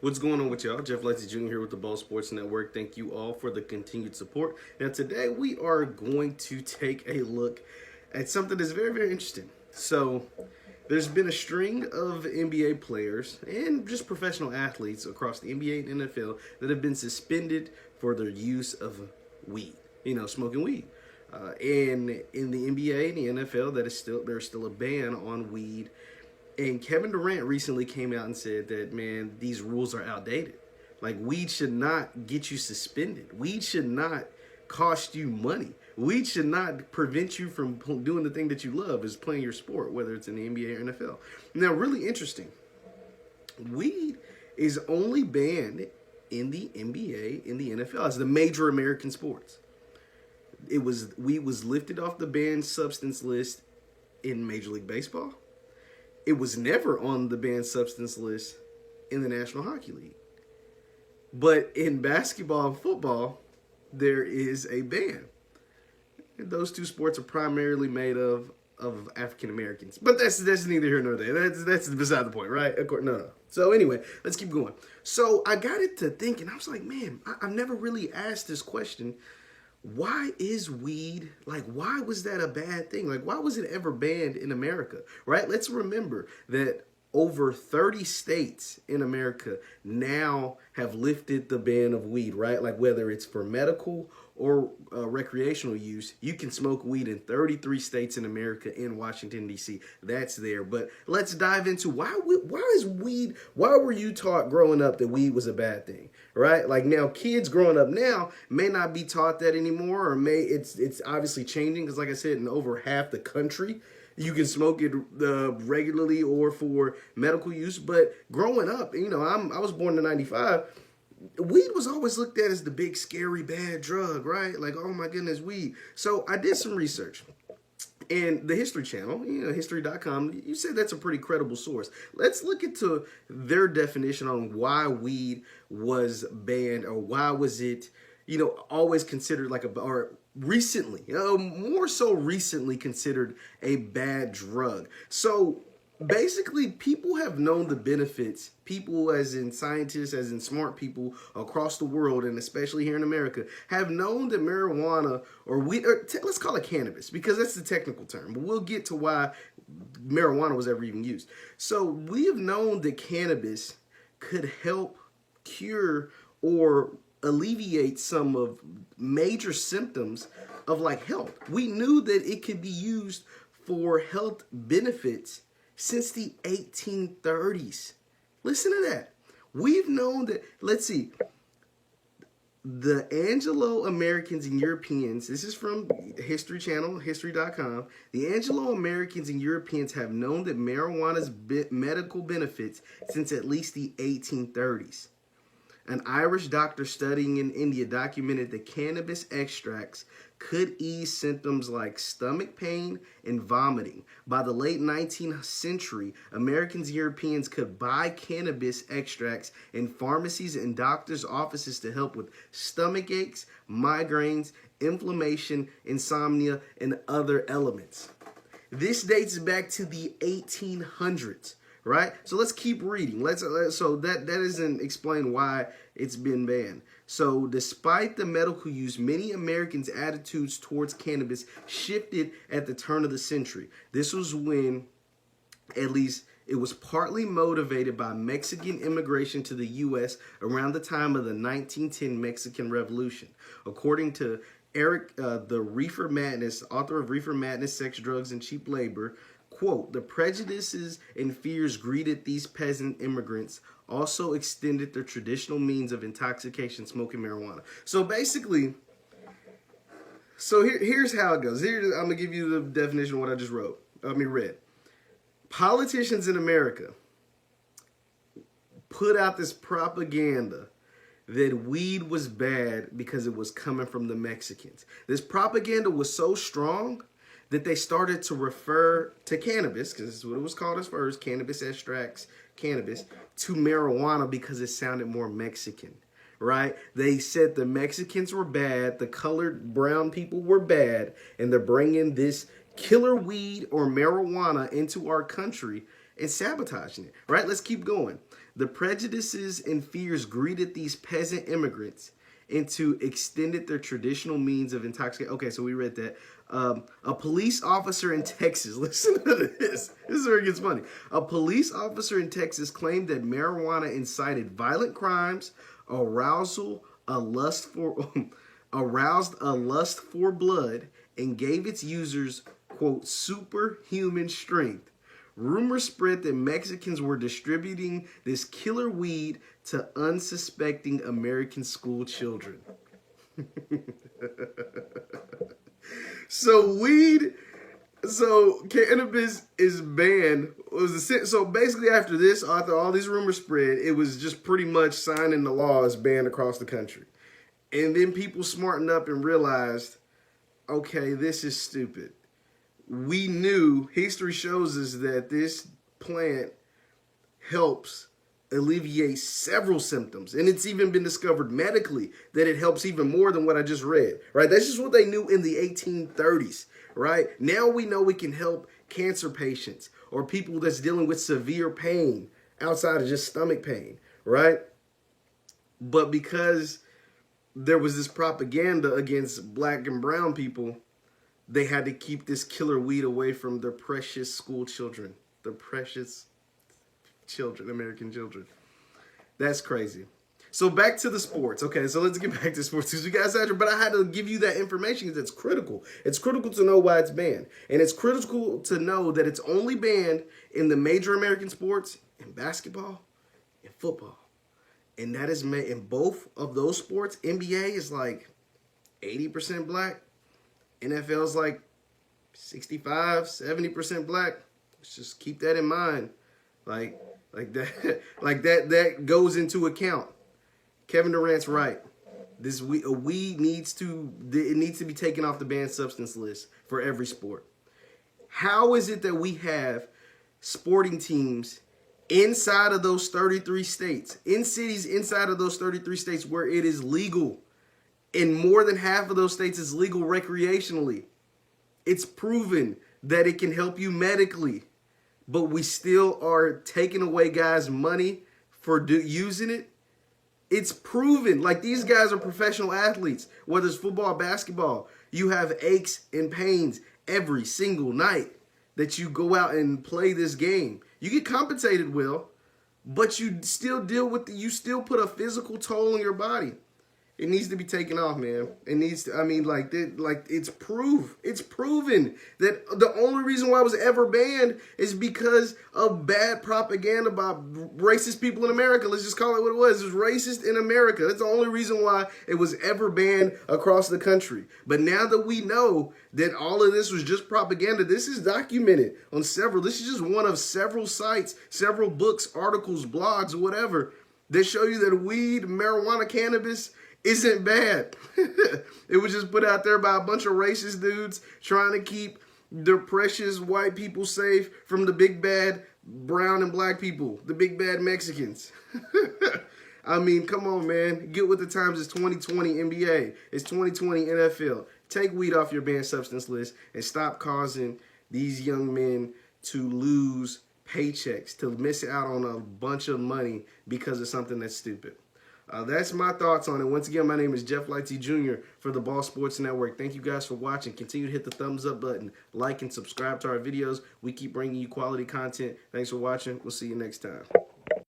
What's going on with y'all? Jeff Lightsy Jr. here with the Ball Sports Network. Thank you all for the continued support. Now, today we are going to take a look at something that's very, very interesting. So, there's been a string of NBA players and just professional athletes across the NBA and NFL that have been suspended for their use of weed, smoking weed. And in the NBA and the NFL, there's still a ban on weed. And Kevin Durant recently came out and said that, man, these rules are outdated. Like, weed should not get you suspended. Weed should not cost you money. Weed should not prevent you from doing the thing that you love, is playing your sport, whether it's in the NBA or NFL. Now, really interesting. Weed is only banned in the NBA, in the NFL, as the major American sports. Weed was lifted off the banned substance list in Major League Baseball. It was never on the banned substance list in the National Hockey League. But in basketball and football, there is a ban. And those two sports are primarily made of African Americans. But that's neither here nor there. That's beside the point, right? Of course, no. So anyway, let's keep going. So I got it to thinking. I was like, man, I've never really asked this question. Why is weed, why was that a bad thing? Why was it ever banned in America, right? Let's remember that over 30 states in America now have lifted the ban of weed, right? Like, whether it's for medical or recreational use, you can smoke weed in 33 states in America in Washington, D.C. That's there. But let's dive into why were you taught growing up that weed was a bad thing, right? Like, now kids growing up now may not be taught that anymore, or it's obviously changing, because like I said, in over half the country, you can smoke it regularly or for medical use. But growing up, I was born in '95. Weed was always looked at as the big, scary, bad drug, right? Like, oh my goodness, weed. So I did some research. And the History Channel, history.com, you said that's a pretty credible source. Let's look into their definition on why weed was banned, or why was it, always considered or recently, more so recently considered a bad drug. So basically, people have known the benefits. People, as in scientists, as in smart people across the world, and especially here in America, have known that marijuana, or weed, let's call it cannabis, because that's the technical term. But we'll get to why marijuana was ever even used. So we have known that cannabis could help cure or alleviate some of major symptoms of health. We knew that it could be used for health benefits since the 1830s. Listen to that. We've known that, let's see, the Anglo-Americans and Europeans, this is from History Channel, history.com, the Anglo-Americans and Europeans have known that marijuana's medical benefits since at least the 1830s. An Irish doctor studying in India documented that cannabis extracts could ease symptoms like stomach pain and vomiting. By the late 19th century, Americans and Europeans could buy cannabis extracts in pharmacies and doctors' offices to help with stomach aches, migraines, inflammation, insomnia, and other ailments. This dates back to the 1800s. Right? So let's keep reading. So that doesn't explain why it's been banned. So despite the medical use, many Americans' attitudes towards cannabis shifted at the turn of the century. This was when, at least, it was partly motivated by Mexican immigration to the U.S. around the time of the 1910 Mexican Revolution. According to Eric, the Reefer Madness, author of Reefer Madness, Sex, Drugs, and Cheap Labor, quote, the prejudices and fears greeted these peasant immigrants also extended their traditional means of intoxication, smoking marijuana. So basically, here's how it goes. I'm going to give you the definition of what I just read. Politicians in America put out this propaganda that weed was bad because it was coming from the Mexicans. This propaganda was so strong that they started to refer to cannabis, because this is what it was called at first, cannabis extracts, cannabis, to marijuana because it sounded more Mexican, right? They said the Mexicans were bad, the colored brown people were bad, and they're bringing this killer weed or marijuana into our country and sabotaging it, right? Let's keep going. The prejudices and fears greeted these peasant immigrants into extended their traditional means of intoxication. Okay, so we read that. A police officer in Texas, listen to this. This is where it gets funny. A police officer in Texas claimed that marijuana incited violent crimes, aroused a lust for blood, and gave its users, quote, superhuman strength. Rumors spread that Mexicans were distributing this killer weed to unsuspecting American school children. So cannabis is banned. So basically after this, after all these rumors spread, it was just pretty much signing the law as banned across the country. And then people smartened up and realized, okay, this is stupid. We knew, history shows us that this plant helps alleviate several symptoms. And it's even been discovered medically that it helps even more than what I just read, right? That's just what they knew in the 1830s, right? Now we know we can help cancer patients or people that's dealing with severe pain outside of just stomach pain, right? But because there was this propaganda against black and brown people, they had to keep this killer weed away from their precious school children. Their precious children, American children. That's crazy. So back to the sports. Okay, so let's get back to sports because we got saturated, but I had to give you that information because it's critical. It's critical to know why it's banned. And it's critical to know that it's only banned in the major American sports, in basketball and football. And that is made in both of those sports. NBA is like 80% black. NFL is like 65, 70% black. Let's just keep that in mind. Like that goes into account. Kevin Durant's right. This weed needs to be taken off the banned substance list for every sport. How is it that we have sporting teams inside of those 33 states, in cities inside of those 33 states where it is legal? In more than half of those states, it's legal recreationally. It's proven that it can help you medically, but we still are taking away guys' money for using it. It's proven. Like, these guys are professional athletes, whether it's football, basketball. You have aches and pains every single night that you go out and play this game. You get compensated well, but you still you still put a physical toll on your body. It needs to be taken off, man. It needs to, it's proven that the only reason why it was ever banned is because of bad propaganda by racist people in America. Let's just call it what it was. It was racist in America. That's the only reason why it was ever banned across the country. But now that we know that all of this was just propaganda, this is documented on this is just one of several sites, several books, articles, blogs, whatever, that show you that weed, marijuana, cannabis isn't bad. It was just put out there by a bunch of racist dudes trying to keep their precious white people safe from the big bad brown and black people, the big bad Mexicans. I mean, come on, man. Get with the times. It's 2020 NBA. It's 2020 NFL. Take weed off your banned substance list and stop causing these young men to lose paychecks, to miss out on a bunch of money because of something that's stupid. That's my thoughts on it. Once again, my name is Jeff Lightsy Jr. for the Ball Sports Network. Thank you guys for watching. Continue to hit the thumbs up button, like and subscribe to our videos. We keep bringing you quality content. Thanks for watching. We'll see you next time.